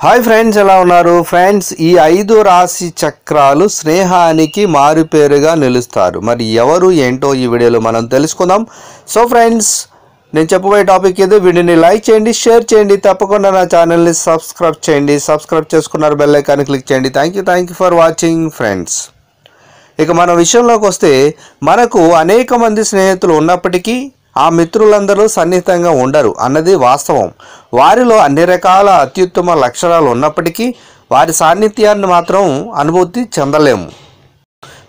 Hi friends, ఎలా ఉన్నారు friends? ఈ 5 రాశి చక్రాలు స్నేహానికి మారుపేరుగా నిలుస్తారు. మరి ఎవరు ఏంటో ఈ వీడియోలో మనం తెలుసుకుందాం. సో ఫ్రెండ్స్, నేను చెప్పబోయే టాపిక్ ఇది. వీడియోని లైక్ చేయండి, షేర్ చేయండి, తప్పకుండా నా ఛానల్ని సబ్స్క్రైబ్ చేయండి. సబ్స్క్రైబ్ చేసుకున్నారు, బెల్ ఐకాన్ క్లిక్ చేయండి. Thank you for watching friends. ఇక మన విషయంలోకి వస్తే, మనకు అనేక మంది స్నేహితులు ఉన్నప్పటికీ ఆ మిత్రులందరూ సన్నిహితంగా ఉండరు అన్నది వాస్తవం. వారిలో అన్ని రకాల అత్యుత్తమ లక్షణాలు ఉన్నప్పటికీ వారి సాన్నిధ్యాన్ని మాత్రం అనుభూతి చెందలేము.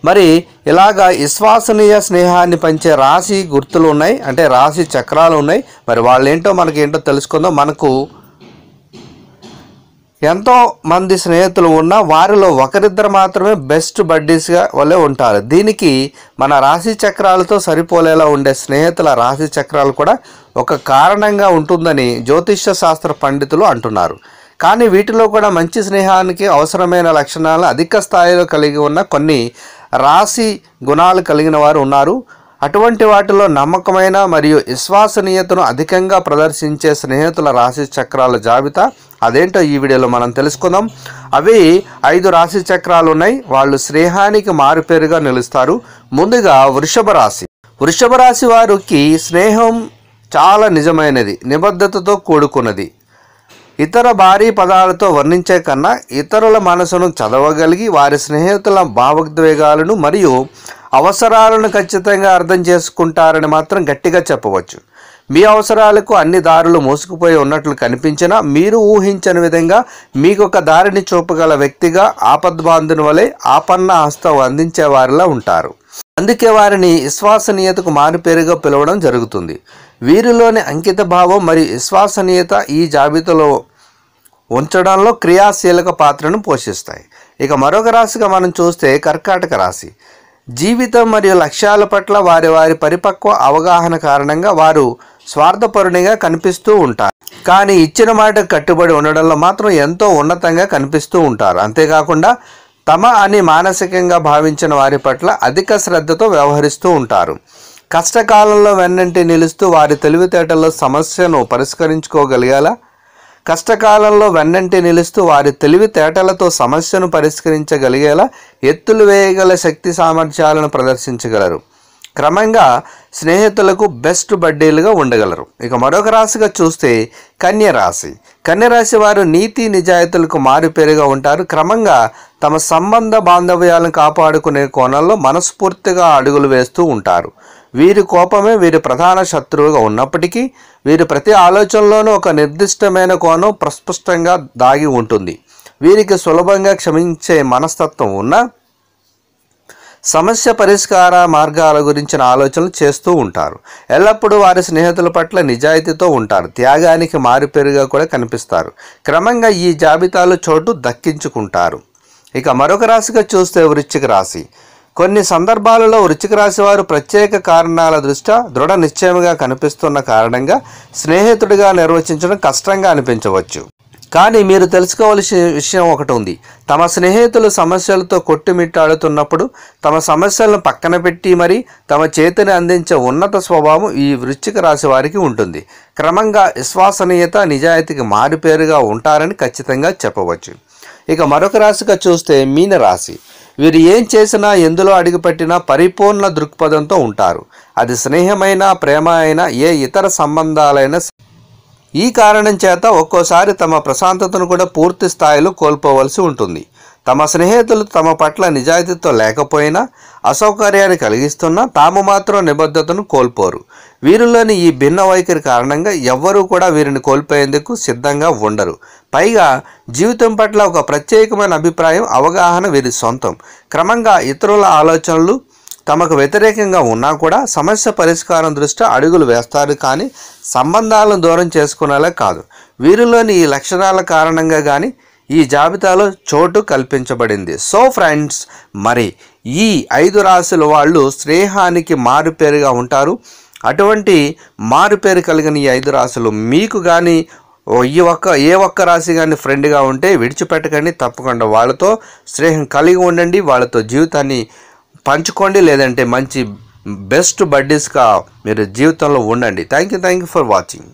మరి ఇలాగా విశ్వసనీయ స్నేహాన్ని పంచే రాశి గుర్తులు ఉన్నాయి, అంటే రాశి చక్రాలు ఉన్నాయి. మరి వాళ్ళేంటో మనకేంటో తెలుసుకుందాం. మనకు ఎంతో మంది స్నేహితులు ఉన్నా వారిలో ఒకరిద్దరు మాత్రమే బెస్ట్ బడ్డీస్గా వాళ్ళే ఉంటారు. దీనికి మన రాశి చక్రాలతో సరిపోలేలా ఉండే స్నేహితుల రాశి చక్రాలు కూడా ఒక కారణంగా ఉంటుందని జ్యోతిష్య శాస్త్ర పండితులు అంటున్నారు. కానీ వీటిలో కూడా మంచి స్నేహానికి అవసరమైన లక్షణాలను అధిక స్థాయిలో కలిగి ఉన్న కొన్ని రాశి గుణాలు కలిగిన వారు ఉన్నారు. అటువంటి వాటిలో నమ్మకమైన మరియు విశ్వసనీయతను అధికంగా ప్రదర్శించే స్నేహితుల రాశి చక్రాల జాబితా అదేంటో ఈ వీడియోలో మనం తెలుసుకుందాం. అవి 5 రాశి చక్రాలు ఉన్నాయి. వాళ్ళు స్నేహానికి మారుపేరుగా నిలుస్తారు. ముందుగా వృషభ రాశి. వృషభ రాశి వారికి స్నేహం చాలా నిజమైనది, నిబద్ధతతో కూడుకున్నది. ఇతర భారీ పదాలతో వర్ణించే కన్నా ఇతరుల మనసును చదవగలిగి వారి స్నేహితుల భావోద్వేగాలను మరియు అవసరాలను ఖచ్చితంగా అర్థం చేసుకుంటారని మాత్రం గట్టిగా చెప్పవచ్చు. మీ అవసరాలకు అన్ని దారులు మూసుకుపోయి ఉన్నట్లు కనిపించినా మీరు ఊహించని విధంగా మీకు ఒక దారిని చూపగల వ్యక్తిగా ఆపద్బాంధుని వలె ఆపన్న హస్తం అందించే వారిలా ఉంటారు. అందుకే వారిని విశ్వసనీయతకు మారుపేరుగా పిలవడం జరుగుతుంది. వీరిలోని అంకిత భావం మరియు విశ్వసనీయత ఈ జాబితాలో ఉంచడంలో క్రియాశీలక పాత్రను పోషిస్తాయి. ఇక మరొక రాశిగా మనం చూస్తే కర్కాటక రాశి. జీవితం మరియు లక్ష్యాల పట్ల వారి పరిపక్వ అవగాహన కారణంగా వారు స్వార్థపరునిగా కనిపిస్తూ ఉంటారు. కానీ ఇచ్చిన మాటకు కట్టుబడి ఉండడంలో మాత్రం ఎంతో ఉన్నతంగా కనిపిస్తూ ఉంటారు. అంతేకాకుండా తమ అని మానసికంగా భావించిన వారి పట్ల అధిక శ్రద్ధతో వ్యవహరిస్తూ ఉంటారు. కష్టకాలంలో వెన్నంటి నిలుస్తూ వారి తెలివితేటల్లో సమస్యను పరిష్కరించుకోగలిగేలా కష్టకాలంలో వెన్నంటి నిలుస్తూ వారి తెలివితేటలతో సమస్యను పరిష్కరించగలిగేలా ఎత్తులు వేయగల శక్తి సామర్థ్యాలను ప్రదర్శించగలరు. క్రమంగా స్నేహితులకు బెస్ట్ బడ్డీలుగా ఉండగలరు. ఇక మరొక రాశిగా చూస్తే కన్యరాశి. కన్యరాశి వారు నీతి నిజాయితీలకు మారుపేరుగా ఉంటారు. క్రమంగా తమ సంబంధ బాంధవ్యాలను కాపాడుకునే కోణంలో మనస్ఫూర్తిగా అడుగులు వేస్తూ ఉంటారు. వీరి కోపమే వీరి ప్రధాన శత్రువుగా ఉన్నప్పటికీ వీరి ప్రతి ఆలోచనలోనూ ఒక నిర్దిష్టమైన కోణం ప్రస్పష్టంగా దాగి ఉంటుంది. వీరికి సులభంగా క్షమించే మనస్తత్వం ఉన్న సమస్య పరిష్కార మార్గాల గురించిన ఆలోచనలు చేస్తూ ఉంటారు. ఎల్లప్పుడూ వారి స్నేహితుల పట్ల నిజాయితీతో ఉంటారు. త్యాగానికి మారుపేరుగా కూడా కనిపిస్తారు. క్రమంగా ఈ జాబితాలో చోటు దక్కించుకుంటారు. ఇక మరొక రాశిగా చూస్తే వృశ్చిక రాశి. కొన్ని సందర్భాలలో వృశ్చిక రాశి వారు ప్రత్యేక కారణాల దృష్ట్యా దృఢ నిశ్చయంగా కనిపిస్తున్న కారణంగా స్నేహితుడిగా నిర్వచించడం కష్టంగా అనిపించవచ్చు. కానీ మీరు తెలుసుకోవాల్సిన విషయం ఒకటి ఉంది. తమ స్నేహితులు సమస్యలతో కొట్టుమిట్టాడుతున్నప్పుడు తమ సమస్యలను పక్కన పెట్టి మరీ తమ చేతిని అందించే ఉన్నత స్వభావం ఈ వృశ్చిక రాశి వారికి ఉంటుంది. క్రమంగా విశ్వసనీయత నిజాయితీకి మారుపేరుగా ఉంటారని ఖచ్చితంగా చెప్పవచ్చు. ఇక మరొక రాశిగా చూస్తే మీనరాశి. వీరు ఏం చేసినా, ఎందులో అడుగుపెట్టినా పరిపూర్ణ దృక్పథంతో ఉంటారు. అది స్నేహమైనా, ప్రేమ అయినా, ఏ ఇతర సంబంధాలైనా. ఈ కారణం చేత ఒక్కోసారి తమ ప్రశాంతతను కూడా పూర్తి స్థాయిలో కోల్పోవలసి ఉంటుంది. తమ స్నేహితులు తమ పట్ల నిజాయితీతో లేకపోయినా, అసౌకర్యాన్ని కలిగిస్తున్నా తాము మాత్రం నిబద్ధతను కోల్పోరు. వీరిలోని ఈ భిన్న వైఖరి కారణంగా ఎవ్వరూ కూడా వీరిని కోల్పోయేందుకు సిద్ధంగా ఉండరు. పైగా జీవితం పట్ల ఒక ప్రత్యేకమైన అభిప్రాయం, అవగాహన వీరి సొంతం. క్రమంగా ఇతరుల ఆలోచనలు తమకు వ్యతిరేకంగా ఉన్నా కూడా సమస్య పరిష్కారం దృష్ట్యా అడుగులు వేస్తారు. కానీ సంబంధాలను దూరం చేసుకునేలా కాదు. వీరిలోని ఈ లక్షణాల కారణంగా కానీ ఈ జాబితాలో చోటు కల్పించబడింది. సో ఫ్రెండ్స్, మరి ఈ 5 రాశుల వాళ్ళు స్నేహానికి మారుపేరుగా ఉంటారు. అటువంటి మారుపేరు కలిగిన ఈ 5 రాశులు మీకు కానీ ఏ ఒక్క రాశి కానీ ఫ్రెండ్గా ఉంటే విడిచిపెట్టకండి. తప్పకుండా వాళ్ళతో స్నేహం కలిగి ఉండండి. వాళ్ళతో జీవితాన్ని పంచుకోండి. లేదంటే మంచి బెస్ట్ బడ్డీస్గా మీరు జీవితంలో ఉండండి. Thank you for watching.